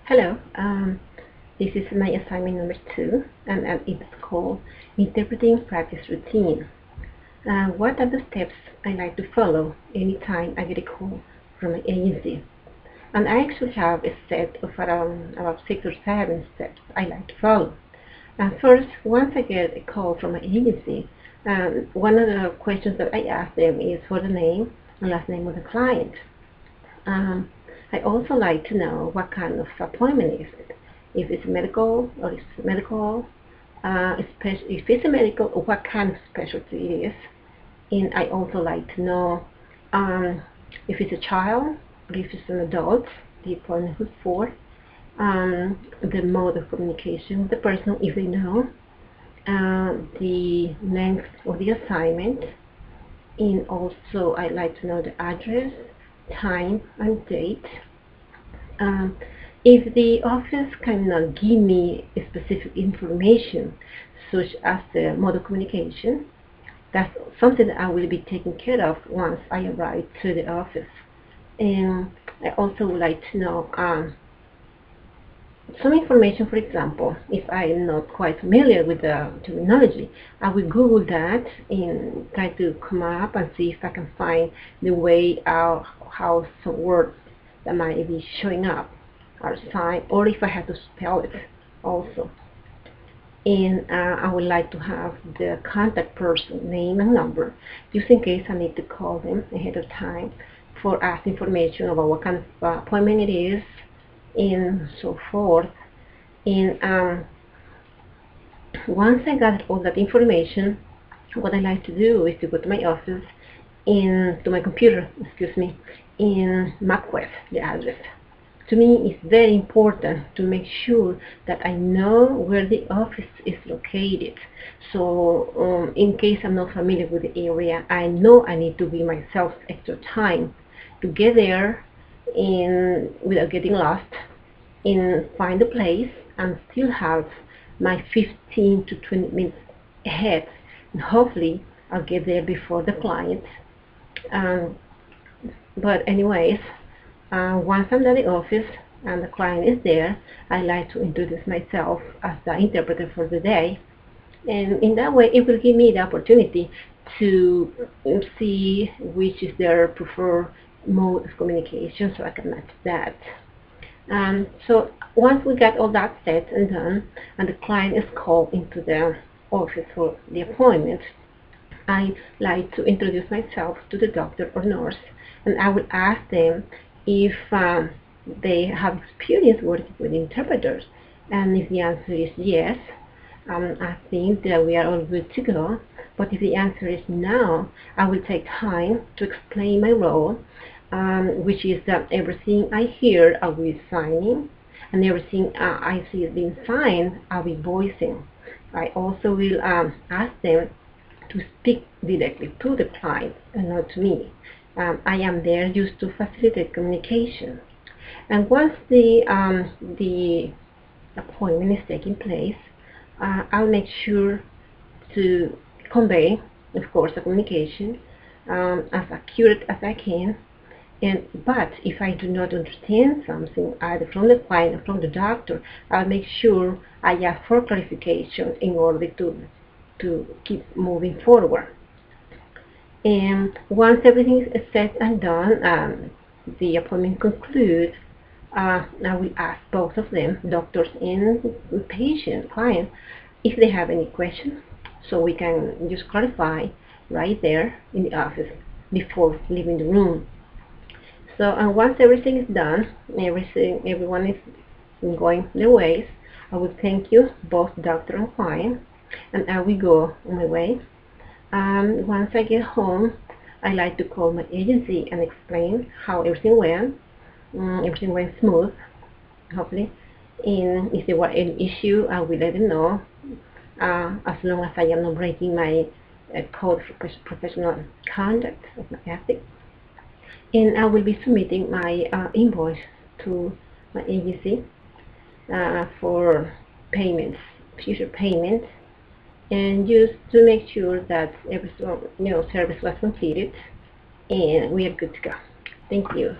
Hello, this is my assignment number 2, and it's called Interpreting Practice Routine. What are the steps I like to follow anytime I get a call from an agency? And I actually have a set of around about 6 or 7 steps I like to follow. First, once I get a call from an agency, one of the questions that I ask them is for the name and last name of the client. I also like to know what kind of appointment is it. If it's medical or it's medical, if it's a medical, what kind of specialty it is. And I also like to know if it's a child or if it's an adult, the appointment is for, the mode of communication with the person, if they know, the length of the assignment, and also I like to know the address, time, and date. If the office cannot give me specific information, such as the mode of communication, that's something that I will be taking care of once I arrive to the office. And I also would like to know some information. For example, if I am not quite familiar with the terminology, I will Google that and try to come up and see if I can find the way out how some words that might be showing up are signed, or if I have to spell it also. And I would like to have the contact person name and number, just in case I need to call them ahead of time for ask information about what kind of appointment it is and so forth. And once I got all that information, what I like to do is to go to my office and to my computer, in MapQuest, the address. To me, it's very important to make sure that I know where the office is located. So in case I'm not familiar with the area, I know I need to give myself extra time to get there and without getting lost, and find the place and still have my 15 to 20 minutes ahead. And hopefully I'll get there before the client. But anyways, once I'm at the office and the client is there, I like to introduce myself as the interpreter for the day. And in that way, it will give me the opportunity to see which is their preferred mode of communication, so I can match that. So once we got all that set and done, and the client is called into the office for the appointment, I like to introduce myself to the doctor or nurse, and I will ask them if they have experience working with interpreters. And if the answer is yes, I think that we are all good to go. But if the answer is no, I will take time to explain my role, which is that everything I hear I will be signing, and everything I see being signed I will be voicing. I also will ask them to speak directly to the client and not to me. I am there just to facilitate communication. And once the appointment is taking place, I'll make sure to convey, of course, the communication as accurate as I can. But if I do not understand something, either from the client or from the doctor, I'll make sure I ask for clarification in order to keep moving forward. And once everything is said and done, the appointment concludes, I will ask both of them, doctors and patient, client, if they have any questions, so we can just clarify right there in the office before leaving the room. So once everything is done, everyone is going their ways, I will thank you, both doctor and client, and I will go on my way. Once I get home, I like to call my agency and explain how everything went. Everything went smooth, hopefully. And if there were any issue, I will let them know, as long as I am not breaking my code for professional conduct of my ethics. And I will be submitting my invoice to my agency for payments, future payments, and just to make sure that every service was completed and we are good to go. Thank you.